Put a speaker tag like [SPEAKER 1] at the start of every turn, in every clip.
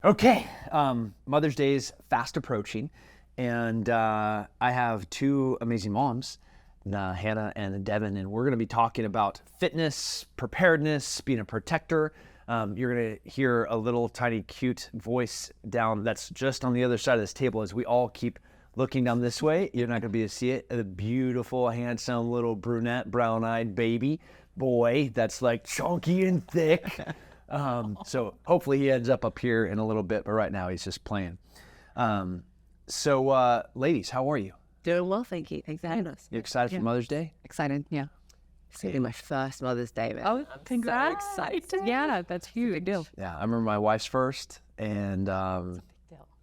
[SPEAKER 1] Okay, Mother's Day is fast approaching, and I have two amazing moms, Hannah and Devin, and we're going to be talking about fitness, preparedness, being a protector. You're going to hear a little tiny cute voice down that's just on the other side of this table as we all keep looking down this way. You're not going to be able to see it. A beautiful, handsome little brunette, brown-eyed baby boy that's like chunky and thick. So hopefully he ends up here in a little bit, but right now he's just playing. Ladies, how are you?
[SPEAKER 2] Doing well, thank you. Thanks for having us.
[SPEAKER 1] You excited for Mother's Day?
[SPEAKER 2] Excited, yeah. It's gonna be my first Mother's Day, man.
[SPEAKER 3] Oh, congrats.
[SPEAKER 2] So excited.
[SPEAKER 3] Yeah, that's huge. Big deal.
[SPEAKER 1] Yeah, I remember my wife's first, and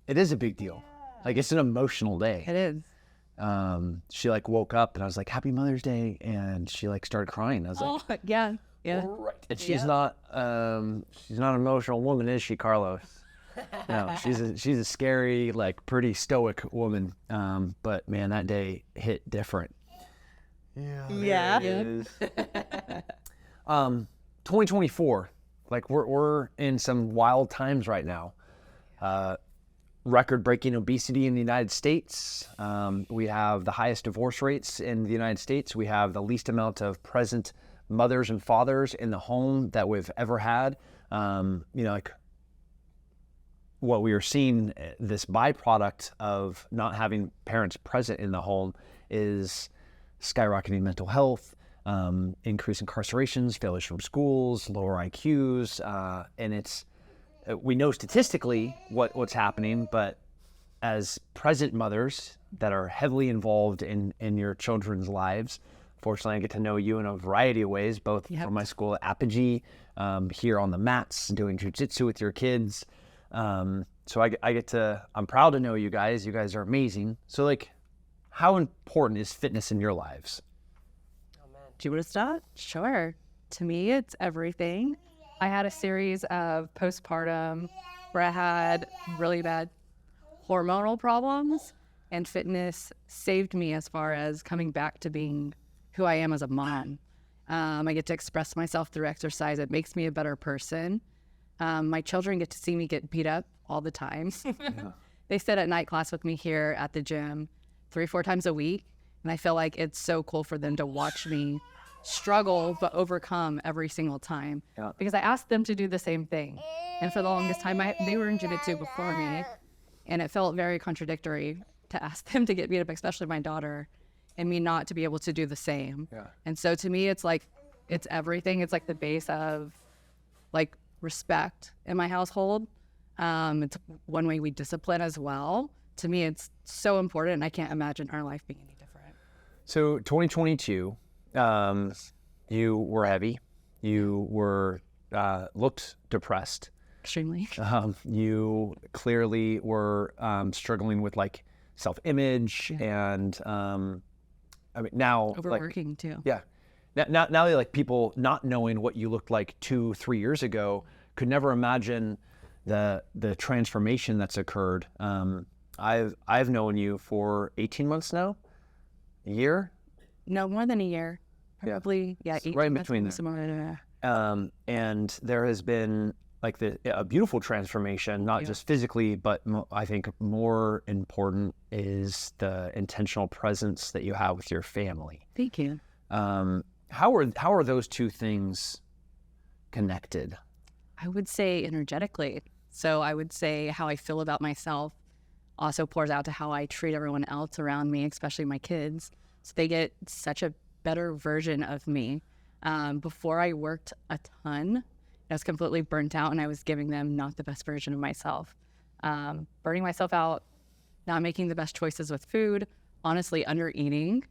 [SPEAKER 1] it is a big deal. Like, it's an emotional day.
[SPEAKER 2] It is.
[SPEAKER 1] She like woke up and I was like, Happy Mother's Day, and she like started crying. I was like,
[SPEAKER 2] yeah.
[SPEAKER 1] Right. And she's not an emotional woman, is she, Carlos? No, she's a scary, like pretty stoic woman. But man, that day hit different.
[SPEAKER 2] Yeah.
[SPEAKER 1] 2024, like we're in some wild times right now. Record-breaking obesity in the United States. We have the highest divorce rates in the United States. We have the least amount of present mothers and fathers in the home that we've ever had. Like what we are seeing, this byproduct of not having parents present in the home is skyrocketing mental health, increase incarcerations, failures from schools, lower IQs, and we know statistically what's happening, but as present mothers that are heavily involved in your children's lives, fortunately, I get to know you in a variety of ways, both from my school at Apogee, here on the mats, doing jujitsu with your kids. So I'm proud to know you guys. You guys are amazing. So, like, how important is fitness in your lives?
[SPEAKER 2] Do you want to start?
[SPEAKER 3] Sure. To me, it's everything. I had a series of postpartum where I had really bad hormonal problems, and fitness saved me as far as coming back to being who I am as a mom. I get to express myself through exercise. It makes me a better person. My children get to see me get beat up all the time. Yeah. They sit at night class with me here at the gym 3-4 times a week, and I feel like it's so cool for them to watch me struggle but overcome every single time. Yeah. Because I asked them to do the same thing, and for the longest time they were in jiu-jitsu before me, and it felt very contradictory to ask them to get beat up, especially my daughter, and me not to be able to do the same. Yeah. And so to me, it's like, it's everything. It's like the base of like respect in my household. It's one way we discipline as well. To me, it's so important, and I can't imagine our life being any different.
[SPEAKER 1] So 2022, you were heavy. You were looked depressed.
[SPEAKER 3] Extremely.
[SPEAKER 1] You clearly were struggling with like self-image, and I mean, now
[SPEAKER 3] overworking
[SPEAKER 1] like,
[SPEAKER 3] too.
[SPEAKER 1] Yeah. Now, like, people not knowing what you looked like 2-3 years ago could never imagine the transformation that's occurred. I've known you for 18 months now, a year.
[SPEAKER 3] No, more than a year. Probably, yeah. 18
[SPEAKER 1] right in between there. And there has been like a beautiful transformation, not just physically, but I think more important is the intentional presence that you have with your family.
[SPEAKER 3] Thank you.
[SPEAKER 1] How are those two things connected?
[SPEAKER 3] I would say energetically. So I would say how I feel about myself also pours out to how I treat everyone else around me, especially my kids. So they get such a better version of me. Before I worked a ton, I was completely burnt out, and I was giving them not the best version of myself. Burning myself out, not making the best choices with food, honestly under eating.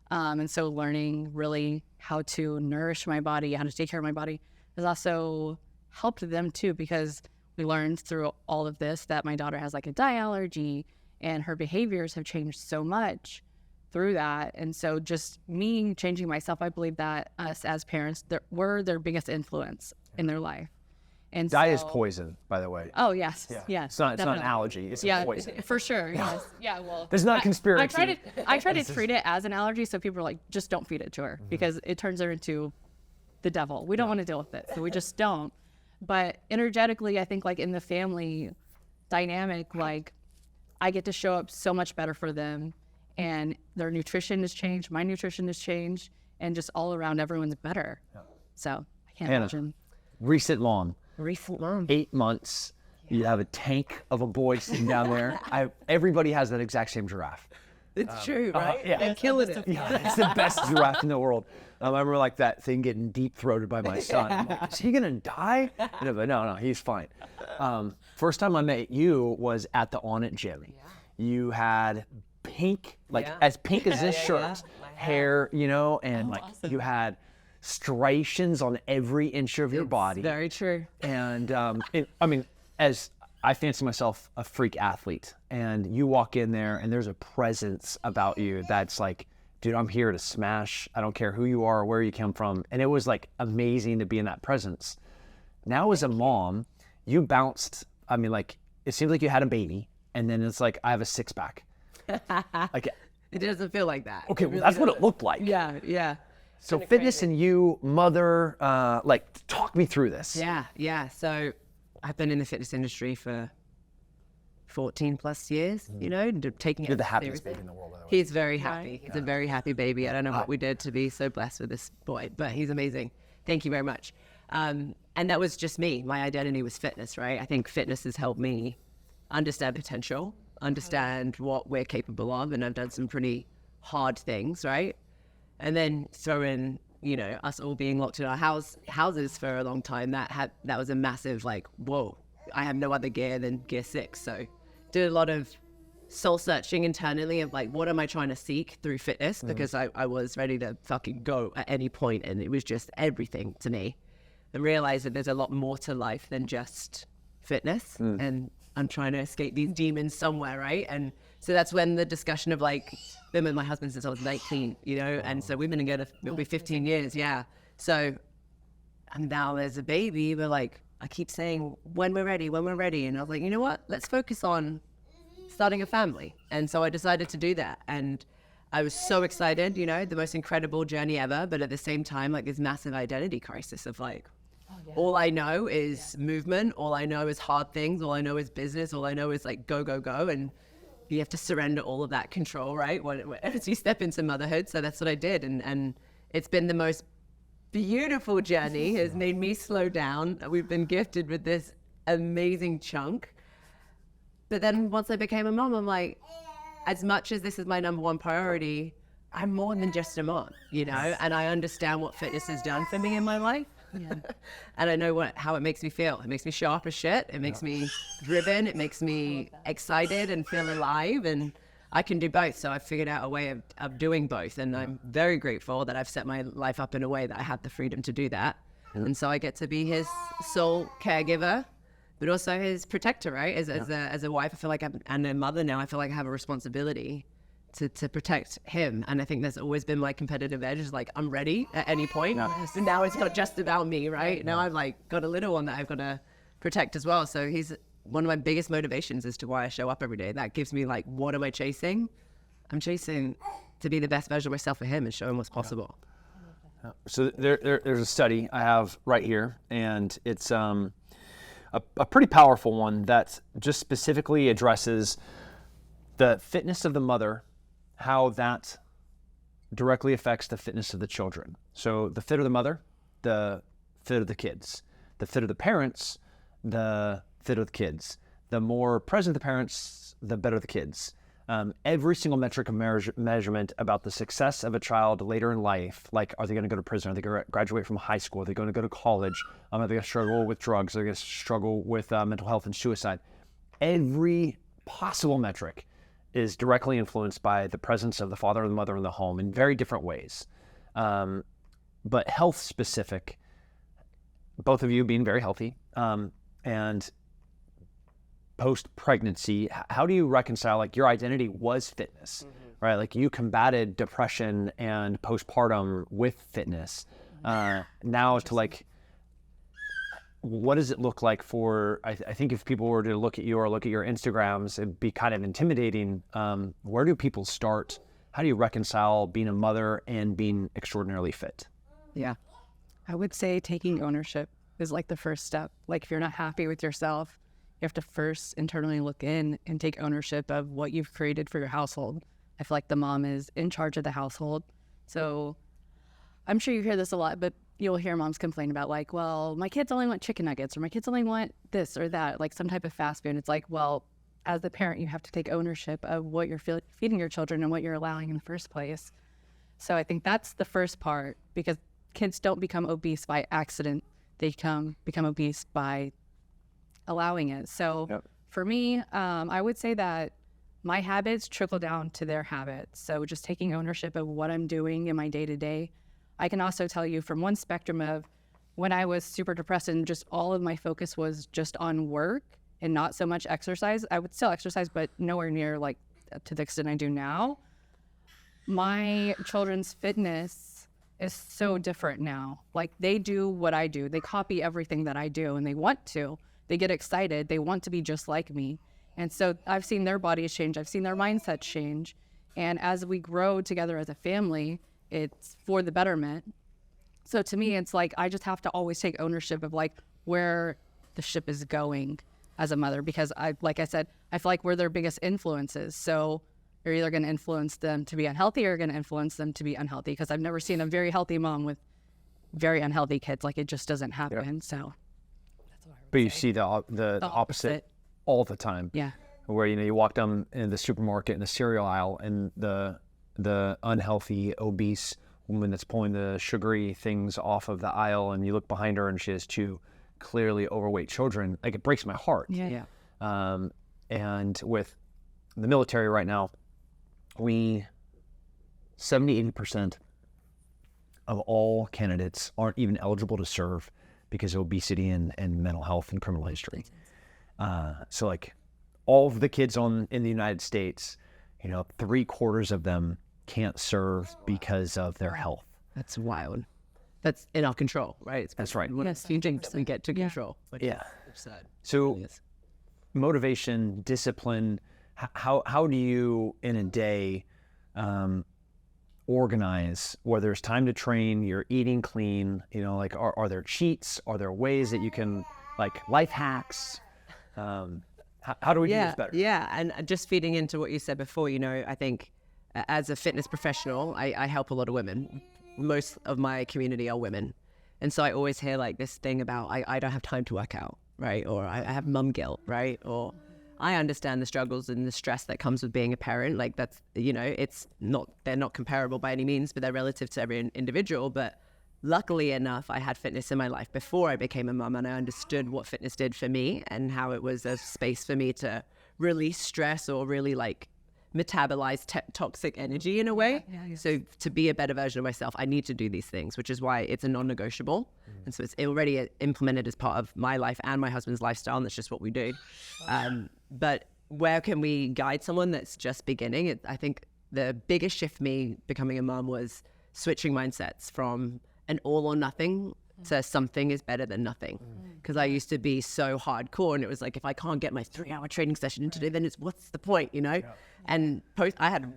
[SPEAKER 3] And so learning really how to nourish my body, how to take care of my body has also helped them too, because we learned through all of this that my daughter has like a dye allergy, and her behaviors have changed so much through that. And so just me changing myself, I believe that us as parents, we're their biggest influence in their life. And
[SPEAKER 1] dye is poison, by the way.
[SPEAKER 3] Oh, yes. Yeah. Yes.
[SPEAKER 1] It's not an allergy. It's a poison.
[SPEAKER 3] For sure. Yes. Yeah. Well,
[SPEAKER 1] there's not conspiracy.
[SPEAKER 3] I try to treat it as an allergy, so people are like, just don't feed it to her, because it turns her into the devil. We don't want to deal with it, so we just don't. But energetically, I think like in the family, dynamic, like I get to show up so much better for them, and their nutrition has changed, my nutrition has changed, and just all around everyone's better. So I can't imagine.
[SPEAKER 1] Recent mom,
[SPEAKER 2] 8
[SPEAKER 1] months. You have a tank of a boy sitting down there. Everybody has that exact same giraffe.
[SPEAKER 2] It's true, right?
[SPEAKER 1] Yeah.
[SPEAKER 2] They're killing it.
[SPEAKER 1] Yeah, it's the best giraffe in the world. I remember like that thing getting deep throated by my son. I'm like, is he gonna die? And I'm like, no, he's fine. First time I met you was at the On It gym. You had pink, like as pink as this shirt, hair, you know, and like you had striations on every inch of your body.
[SPEAKER 2] Very true.
[SPEAKER 1] And as I fancy myself a freak athlete, and you walk in there and there's a presence about you that's like, dude, I'm here to smash. I don't care who you are or where you come from. And it was like amazing to be in that presence. Now as a mom, you bounced, like it seems like you had a baby, and then it's like, I have a six pack. Like,
[SPEAKER 2] it doesn't feel like that.
[SPEAKER 1] Okay, well, that's what it looked like.
[SPEAKER 2] Yeah.
[SPEAKER 1] So fitness and you, mother, talk me through this.
[SPEAKER 2] Yeah. So I've been in the fitness industry for 14 plus years, you know, taking it.
[SPEAKER 1] You're the happiest
[SPEAKER 2] seriously.
[SPEAKER 1] baby in the world, by the way.
[SPEAKER 2] He's very happy. He's a very happy baby. I don't know what we did to be so blessed with this boy, but he's amazing. Thank you very much. And that was just me. My identity was fitness, right? I think fitness has helped me understand potential, understand what we're capable of, and I've done some pretty hard things, right? And then throw in, you know, us all being locked in our houses for a long time. That was a massive, like, whoa, I have no other gear than gear 6. So did a lot of soul searching internally of like, what am I trying to seek through fitness? Because I was ready to fucking go at any point, and it was just everything to me. And realized that there's a lot more to life than just fitness, and I'm trying to escape these demons somewhere, right? And so that's when the discussion of like, been with my husband since I was 19, you know, and so we've been together, it'll be 15 years, yeah. So, and now there's a baby, but like, I keep saying, when we're ready, and I was like, you know what, let's focus on starting a family. And so I decided to do that, and I was so excited, you know, the most incredible journey ever, but at the same time, like this massive identity crisis of like, all I know is movement, all I know is hard things, all I know is business, all I know is like go, and you have to surrender all of that control, right? As you step into motherhood. So that's what I did. And it's been the most beautiful journey. Has made me slow down. We've been gifted with this amazing chunk. But then once I became a mom, I'm like, as much as this is my number one priority, I'm more than just a mom, you know? And I understand what fitness has done for me in my life. Yeah. And I know how it makes me feel. It makes me sharp as shit. It makes me driven. It makes me excited and feel alive. And I can do both. So I've figured out a way of doing both. And I'm very grateful that I've set my life up in a way that I have the freedom to do that. And so I get to be his sole caregiver, but also his protector, right? As a wife, I feel like and a mother now, I feel like I have a responsibility to protect him. And I think that's always been my competitive edge, is like, I'm ready at any point. So now it's not just about me, right? Now I've like got a little one that I've got to protect as well. So he's one of my biggest motivations as to why I show up every day. That gives me like, what am I chasing? I'm chasing to be the best version of myself for him and show him what's possible.
[SPEAKER 1] So there's a study I have right here, and it's a pretty powerful one that just specifically addresses the fitness of the mother, how that directly affects the fitness of the children. So the fit of the mother, the fit of the kids. The fit of the parents, the fit of the kids. The more present the parents, the better the kids. Every single metric of measurement about the success of a child later in life, like, are they going to go to prison? Are they going to graduate from high school? Are they going to go to college? Are they going to struggle with drugs? Are they going to struggle with mental health and suicide? Every possible metric is directly influenced by the presence of the father and the mother in the home in very different ways. But health specific, both of you being very healthy, and post-pregnancy, how do you reconcile, like, your identity was fitness, right? Like, you combated depression and postpartum with fitness. Now to like, what does it look like for, I think if people were to look at you or look at your Instagrams, it'd be kind of intimidating. Where do people start? How do you reconcile being a mother and being extraordinarily fit?
[SPEAKER 3] Yeah. I would say taking ownership is like the first step. Like, if you're not happy with yourself, you have to first internally look in and take ownership of what you've created for your household. I feel like the mom is in charge of the household. So I'm sure you hear this a lot, but you'll hear moms complain about like, well, my kids only want chicken nuggets, or my kids only want this or that, like some type of fast food. It's like, well, as the parent, you have to take ownership of what you're feeding your children and what you're allowing in the first place. So I think that's the first part, because kids don't become obese by accident. They become obese by allowing it. So for me, I would say that my habits trickle down to their habits. So just taking ownership of what I'm doing in my day-to-day. I can also tell you from one spectrum of when I was super depressed and just all of my focus was just on work and not so much exercise. I would still exercise, but nowhere near like to the extent I do now. My children's fitness is so different now. Like they do what I do. They copy everything that I do, and they want to. They get excited. They want to be just like me. And so I've seen their bodies change. I've seen their mindsets change. And as we grow together as a family, it's for the betterment. So to me, it's like I just have to always take ownership of like where the ship is going as a mother, because like I said, I feel like we're their biggest influences. So you're either going to influence them to be unhealthy or you're going to influence them to be unhealthy, because I've never seen a very healthy mom with very unhealthy kids. Like it just doesn't happen. So that's what I would
[SPEAKER 1] But you
[SPEAKER 3] say.
[SPEAKER 1] see the opposite all the time.
[SPEAKER 3] Yeah.
[SPEAKER 1] Where, you walk down in the supermarket in the cereal aisle, and the unhealthy, obese woman that's pulling the sugary things off of the aisle, and you look behind her and she has two clearly overweight children. Like, it breaks my heart.
[SPEAKER 3] Yeah.
[SPEAKER 1] And with the military right now, 70-80% of all candidates aren't even eligible to serve because of obesity and mental health and criminal history. So like all of the kids in the United States, 3/4 of them can't serve because of their health.
[SPEAKER 2] That's wild. That's in our control, right?
[SPEAKER 1] That's right.
[SPEAKER 2] One of the few things that we get to control. Which is absurd.
[SPEAKER 1] So
[SPEAKER 2] It is.
[SPEAKER 1] motivation, discipline, how do you in a day organize where there's time to train, you're eating clean, like are there cheats? Are there ways that you can, like, life hacks? How do we do this better?
[SPEAKER 2] Yeah, and just feeding into what you said before, I think as a fitness professional, I help a lot of women. Most of my community are women. And so I always hear like this thing about I don't have time to work out, right? Or I have mum guilt, right? Or I understand the struggles and the stress that comes with being a parent. Like that's, they're not comparable by any means, but they're relative to every individual. But luckily enough, I had fitness in my life before I became a mum, and I understood what fitness did for me and how it was a space for me to release stress or really like metabolize toxic energy in a way. So to be a better version of myself, I need to do these things, which is why it's a non-negotiable. And so it's already implemented as part of my life and my husband's lifestyle, and that's just what we do. But where can we guide someone that's just beginning? I think the biggest shift for me becoming a mom was switching mindsets from an all or nothing to something is better than nothing. Because I used to be so hardcore, and it was like, if I can't get my 3-hour training session in today, then what's the point, And I had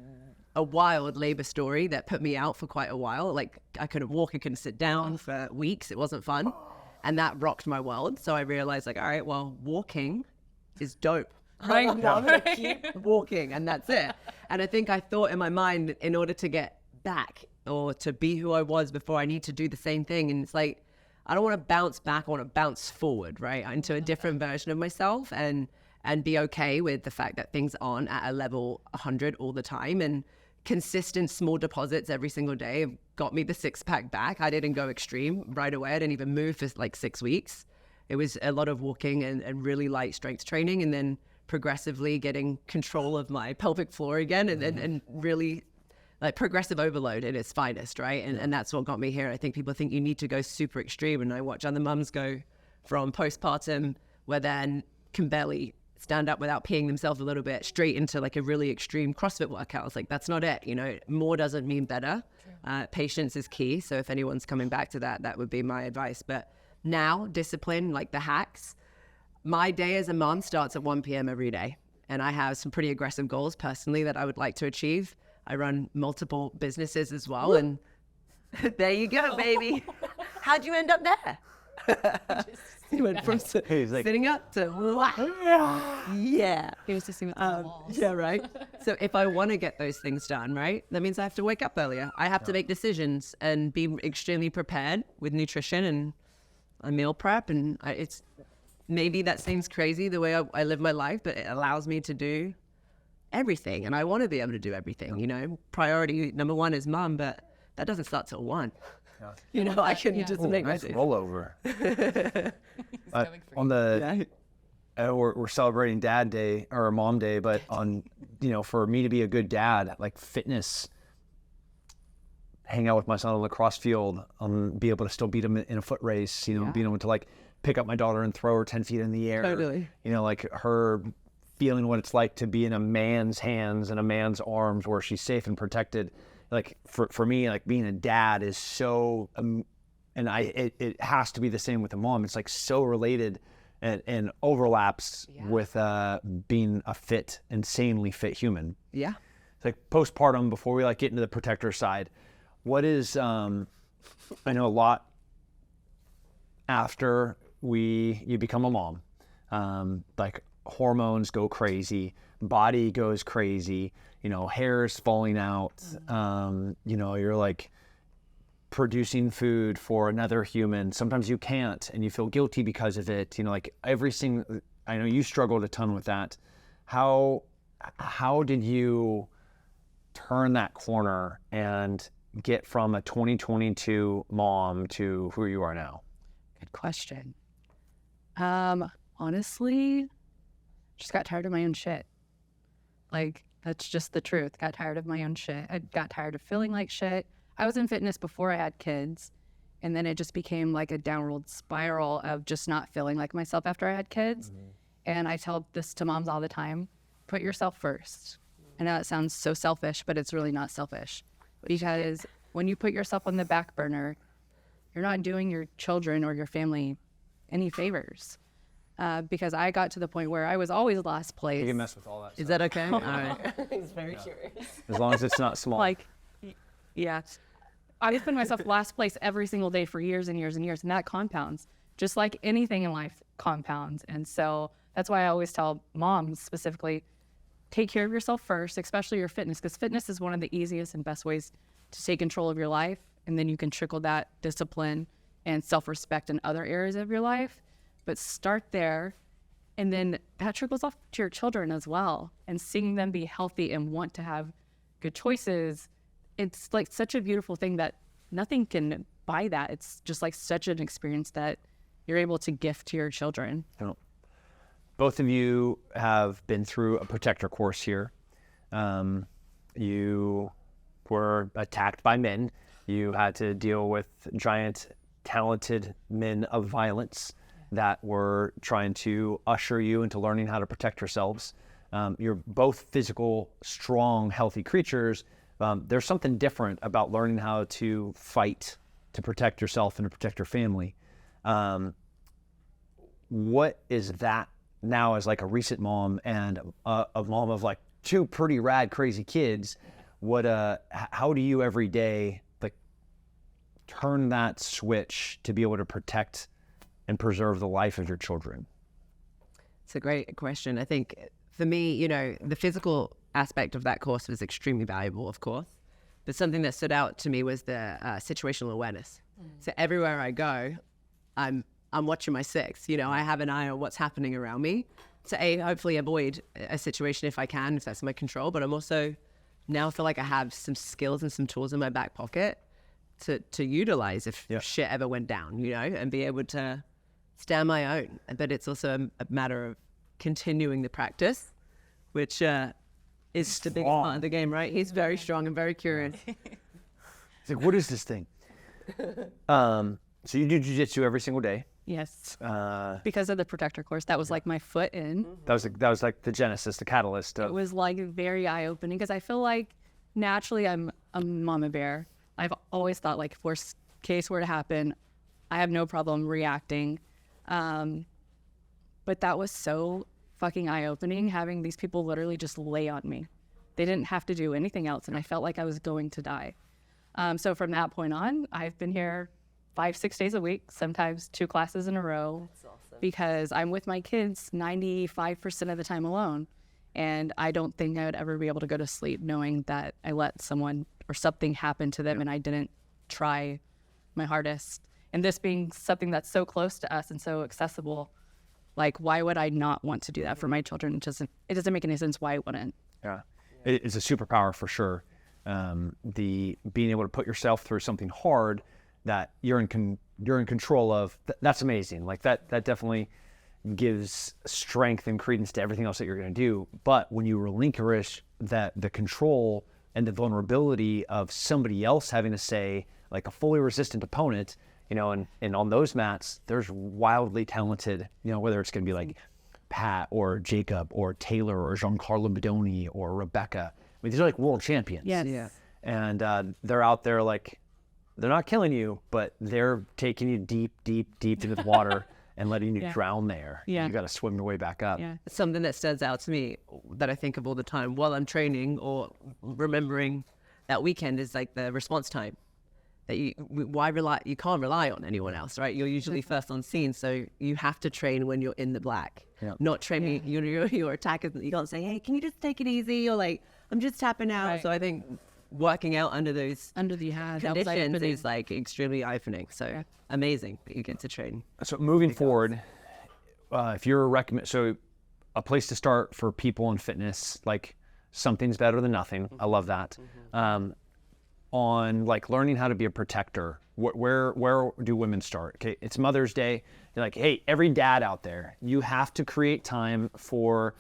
[SPEAKER 2] a wild labor story that put me out for quite a while. Like I couldn't walk, I couldn't sit down for weeks. It wasn't fun. And that rocked my world. So I realized like, all right, well, walking is dope. Right? I'm gonna keep walking, and that's it. And I think I thought in my mind, in order to get back or to be who I was before, I need to do the same thing. And it's like, I don't want to bounce back, I want to bounce forward, right? Into a different version of myself and be okay with the fact that things aren't at a level 100 all the time. And consistent small deposits every single day have got me the 6-pack back. I didn't go extreme right away. I didn't even move for like 6 weeks. It was a lot of walking and really light strength training, and then progressively getting control of my pelvic floor again and really like progressive overload at its finest, right? And that's what got me here. I think people think you need to go super extreme, and I watch other mums go from postpartum where then can barely stand up without peeing themselves a little bit straight into like a really extreme CrossFit workout. It's like, that's not it. More doesn't mean better. Patience is key. So if anyone's coming back to that would be my advice. But now discipline, like the hacks, my day as a mom starts at 1 p.m. every day. And I have some pretty aggressive goals personally that I would like to achieve. I run multiple businesses as well. And there you go, baby. How'd you end up there? He went from
[SPEAKER 1] He's like,
[SPEAKER 2] sitting up to yeah.
[SPEAKER 3] He was just seeing the walls.
[SPEAKER 2] Yeah, right. So if I want to get those things done, right, that means I have to wake up earlier. I have to make decisions and be extremely prepared with nutrition and a meal prep. And it's maybe that seems crazy the way I live my life, but it allows me to do everything. And I want to be able to do everything. You know, priority number one is mom, but that doesn't start till 1. You know, I can just make
[SPEAKER 1] nice
[SPEAKER 2] my
[SPEAKER 1] rollover. On the we're celebrating Dad Day or Mom Day, but on for me to be a good dad, like fitness, hang out with my son on the lacrosse field, be able to still beat him in a foot race, being able to like pick up my daughter and throw her 10 feet in the air.
[SPEAKER 2] Totally.
[SPEAKER 1] Like her feeling what it's like to be in a man's hands and a man's arms where she's safe and protected. Like for me, like being a dad is so, and it has to be the same with a mom. It's like so related and overlaps with being a fit, insanely fit human.
[SPEAKER 2] Yeah.
[SPEAKER 1] It's like postpartum, before we like get into the protector side, what is, I know a lot after you become a mom, like hormones go crazy, body goes crazy, hair's falling out, you're like producing food for another human. Sometimes you can't and you feel guilty because of it. Like I know you struggled a ton with that. How did you turn that corner and get from a 2022 mom to who you are now?
[SPEAKER 3] Good question. Honestly, just got tired of my own shit. Like, that's just the truth. Got tired of my own shit. I got tired of feeling like shit. I was in fitness before I had kids, and then it just became like a downward spiral of just not feeling like myself after I had kids. Mm-hmm. And I tell this to moms all the time: put yourself first. I know it sounds so selfish, but it's really not selfish, because when you put yourself on the back burner, you're not doing your children or your family any favors. Because I got to the point where I was always last place.
[SPEAKER 1] You can mess with all that stuff.
[SPEAKER 2] Is that okay? All right. He's very curious.
[SPEAKER 1] As long as it's not small.
[SPEAKER 3] Like, yeah. I was putting myself last place every single day for years and years and years, and that compounds. Just like anything in life compounds. And so that's why I always tell moms specifically, take care of yourself first, especially your fitness, because fitness is one of the easiest and best ways to take control of your life. And then you can trickle that discipline and self-respect in other areas of your life. But start there, and then that trickles off to your children as well. And seeing them be healthy and want to have good choices, it's like such a beautiful thing that nothing can buy that. It's just like such an experience that you're able to gift to your children.
[SPEAKER 1] Both of you have been through a protector course here. You were attacked by men. You had to deal with giant, talented men of violence that were trying to usher you into learning how to protect yourselves. You're both physical, strong, healthy creatures. There's something different about learning how to fight to protect yourself and to protect your family. What is that now as like a recent mom and a mom of like 2 pretty rad, crazy kids? How do you every day like turn that switch to be able to protect and preserve the life of your children?
[SPEAKER 2] It's a great question. I think for me, the physical aspect of that course was extremely valuable, of course. But something that stood out to me was the situational awareness. So everywhere I go, I'm watching my 6. I have an eye on what's happening around me to hopefully avoid a situation if I can, if that's in my control. But I'm also now feel like I have some skills and some tools in my back pocket to utilize if shit ever went down, and be able to stand my own. But it's also a matter of continuing the practice, which is the big part of the game, right? He's very strong and very curious.
[SPEAKER 1] He's like, what is this thing? So you do jiu-jitsu every single day.
[SPEAKER 3] Yes. Because of the protector course, that was like my foot in.
[SPEAKER 1] That was like the genesis, the catalyst.
[SPEAKER 3] It was like very eye-opening because I feel like naturally I'm a mama bear. I've always thought like if worst case were to happen, I have no problem reacting. But that was so fucking eye-opening, having these people literally just lay on me. They didn't have to do anything else, and I felt like I was going to die. So from that point on, I've been here 5-6 days a week, sometimes 2 classes in a row, because I'm with my kids 95% of the time alone. And I don't think I would ever be able to go to sleep knowing that I let someone or something happen to them and I didn't try my hardest. And this being something that's so close to us and so accessible, like, why would I not want to do that for my children? It doesn't make any sense why I wouldn't.
[SPEAKER 1] Yeah, it's a superpower for sure. The being able to put yourself through something hard that you're in control of, that's amazing. Like that definitely gives strength and credence to everything else that you're going to do. But when you relinquish the control and the vulnerability of somebody else having to say, like a fully resistant opponent, you know, and on those mats, there's wildly talented, you know, whether it's going to be like Pat or Jacob or Taylor or Giancarlo Bodoni or Rebecca. I mean, these are like world champions.
[SPEAKER 3] Yes.
[SPEAKER 2] Yeah.
[SPEAKER 1] And they're out there, like, they're not killing you, but they're taking you deep, deep, deep into the water and letting you drown there.
[SPEAKER 3] Yeah.
[SPEAKER 1] You got to swim your way back up.
[SPEAKER 3] Yeah.
[SPEAKER 2] Something that stands out to me that I think of all the time while I'm training or remembering that weekend is like the response time. That you can't rely on anyone else, right? You're usually first on scene, so you have to train when you're in the black.
[SPEAKER 1] Yeah.
[SPEAKER 2] Not training your attackers. You can't say, hey, can you just take it easy? Or like, I'm just tapping out.
[SPEAKER 3] Right.
[SPEAKER 2] So I think working out under those conditions is like extremely eye-opening. So amazing that you get to train.
[SPEAKER 1] So moving forward, if you're a place to start for people in fitness, like something's better than nothing. I love that. On like learning how to be a protector, where do women start? Okay, it's Mother's Day. You're like, hey, every dad out there, you have to create time for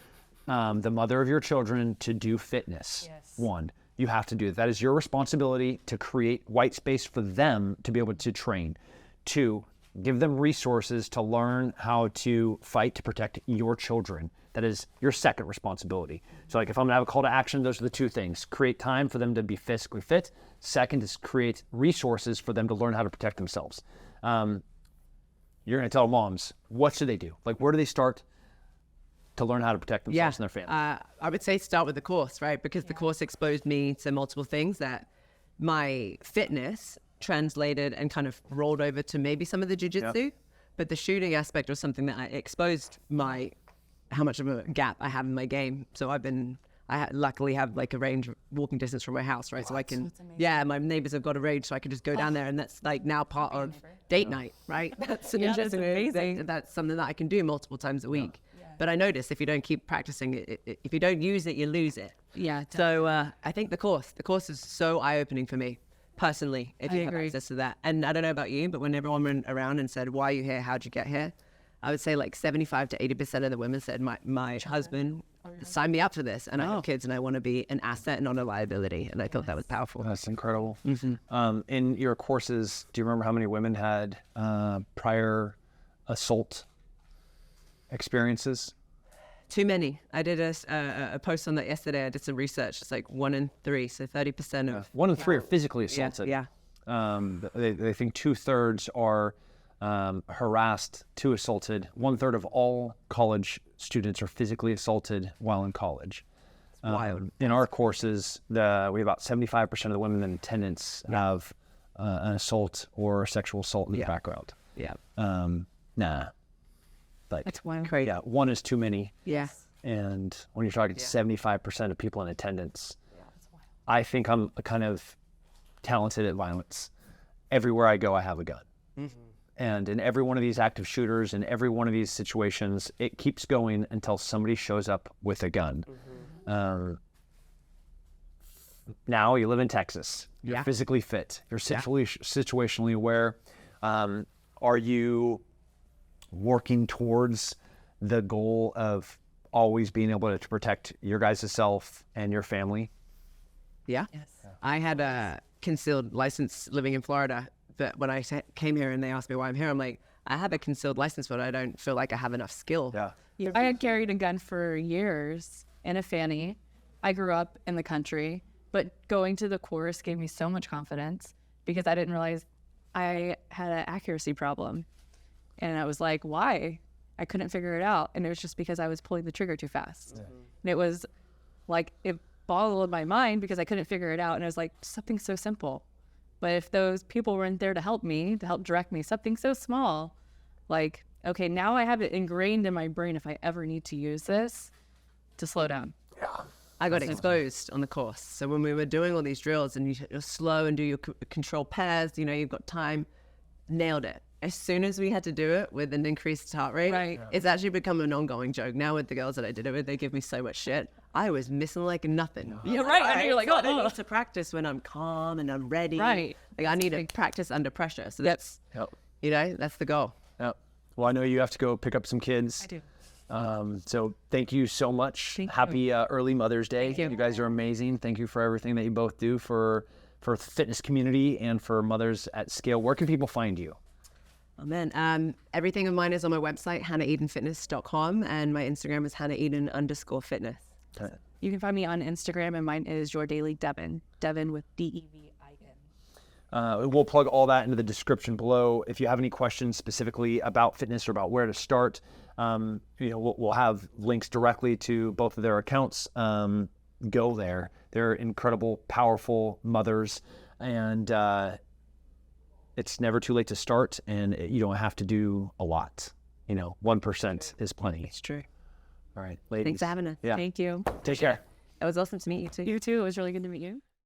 [SPEAKER 1] the mother of your children to do fitness.
[SPEAKER 3] Yes.
[SPEAKER 1] One, you have to do it. That is your responsibility to create white space for them to be able to train. Two, give them resources to learn how to fight to protect your children. That is your second responsibility. So like if I'm gonna have a call to action, those are the two things. Create time for them to be physically fit. Second is create resources for them to learn how to protect themselves. You're gonna tell moms, what should they do? Like where do they start to learn how to protect themselves and their family?
[SPEAKER 2] I would say start with the course, right? Because the course exposed me to multiple things that my fitness translated and kind of rolled over to maybe some of the jiu-jitsu, but the shooting aspect was something that I exposed how much of a gap I have in my game. So luckily have like a range walking distance from my house, right? So I can, my neighbors have got a range, so I can just go down there, and that's like now part of date night, right? That's an interesting thing. That's something that I can do multiple times a week. But I notice if you don't keep practicing it, if you don't use it, you lose it.
[SPEAKER 3] Yeah.
[SPEAKER 2] So I think the course is so eye-opening for me personally, if you have access to that. And I don't know about you, but when everyone went around and said, why are you here? How'd you get here? I would say like 75 to 80% of the women said, my husband signed me up for this, and I have kids, and I want to be an asset and not a liability. And I thought that was powerful.
[SPEAKER 1] That's incredible. In your courses, do you remember how many women had prior assault experiences?
[SPEAKER 2] Too many. I did a post on that yesterday. I did some research. It's like 1 in 3, so 30% of
[SPEAKER 1] 1 in 3 are physically assaulted.
[SPEAKER 2] Yeah.
[SPEAKER 1] They think 2/3 are harassed to assaulted. 1/3 of all college students are physically assaulted while in college.
[SPEAKER 2] Wild.
[SPEAKER 1] In our courses, we have about 75% of the women in attendance have an assault or a sexual assault in the background.
[SPEAKER 2] Yeah.
[SPEAKER 1] Like,
[SPEAKER 3] That's wild.
[SPEAKER 2] Crazy.
[SPEAKER 1] yeah, 1 is too many.
[SPEAKER 2] Yes.
[SPEAKER 1] And when you're talking 75% of people in attendance, I think I'm kind of talented at violence. Everywhere I go, I have a gun. And in every one of these active shooters, in every one of these situations, it keeps going until somebody shows up with a gun. Now you live in Texas. You're physically fit. You're situationally aware. Are you working towards the goal of always being able to protect your guys' self and your family?
[SPEAKER 2] Yeah. Yes. I had a concealed license living in Florida, but when I came here and they asked me why I'm here, I'm like, I have a concealed license, but I don't feel like I have enough skill.
[SPEAKER 1] Yeah.
[SPEAKER 3] I had carried a gun for years in a fanny. I grew up in the country, but going to the course gave me so much confidence because I didn't realize I had an accuracy problem. And I was like, why? I couldn't figure it out. And it was just because I was pulling the trigger too fast. And it was like, it boggled my mind because I couldn't figure it out. And it was like, something so simple. But if those people weren't there to help me, to help direct me, something so small, like, okay, now I have it ingrained in my brain if I ever need to use this to slow down.
[SPEAKER 2] I got exposed on the course. So when we were doing all these drills and you're slow and do your control pairs, you know, you've got time, nailed it. As soon as we had to do it with an increased heart rate, it's actually become an ongoing joke. Now with the girls that I did it with, they give me so much shit. I was missing like nothing.
[SPEAKER 3] Yeah, right. And you're like,
[SPEAKER 2] so I need to practice when I'm calm and I'm ready.
[SPEAKER 3] Right.
[SPEAKER 2] Like I need to practice under pressure. So that's, you know, that's the goal.
[SPEAKER 1] Yep. Well, I know you have to go pick up some kids.
[SPEAKER 3] I do.
[SPEAKER 1] So thank you so much. Happy early Mother's Day.
[SPEAKER 3] Thank you.
[SPEAKER 1] You guys are amazing. Thank you for everything that you both do for the fitness community and for mothers at scale. Where can people find you?
[SPEAKER 2] Oh man, everything of mine is on my website, hannahedenfitness.com, and my Instagram is hannaheden_fitness.
[SPEAKER 1] Okay.
[SPEAKER 3] You can find me on Instagram, and mine is Your Daily Devin. Devin with Devin.
[SPEAKER 1] We'll plug all that into the description below. If you have any questions specifically about fitness or about where to start, we'll have links directly to both of their accounts. Go there. They're incredible, powerful mothers, and it's never too late to start, and you don't have to do a lot. 1% is plenty.
[SPEAKER 2] It's true.
[SPEAKER 1] All right, ladies.
[SPEAKER 2] Thanks for having us.
[SPEAKER 1] Yeah.
[SPEAKER 3] Thank you.
[SPEAKER 1] Take care.
[SPEAKER 2] It was awesome to meet you too.
[SPEAKER 3] You too. It was really good to meet you.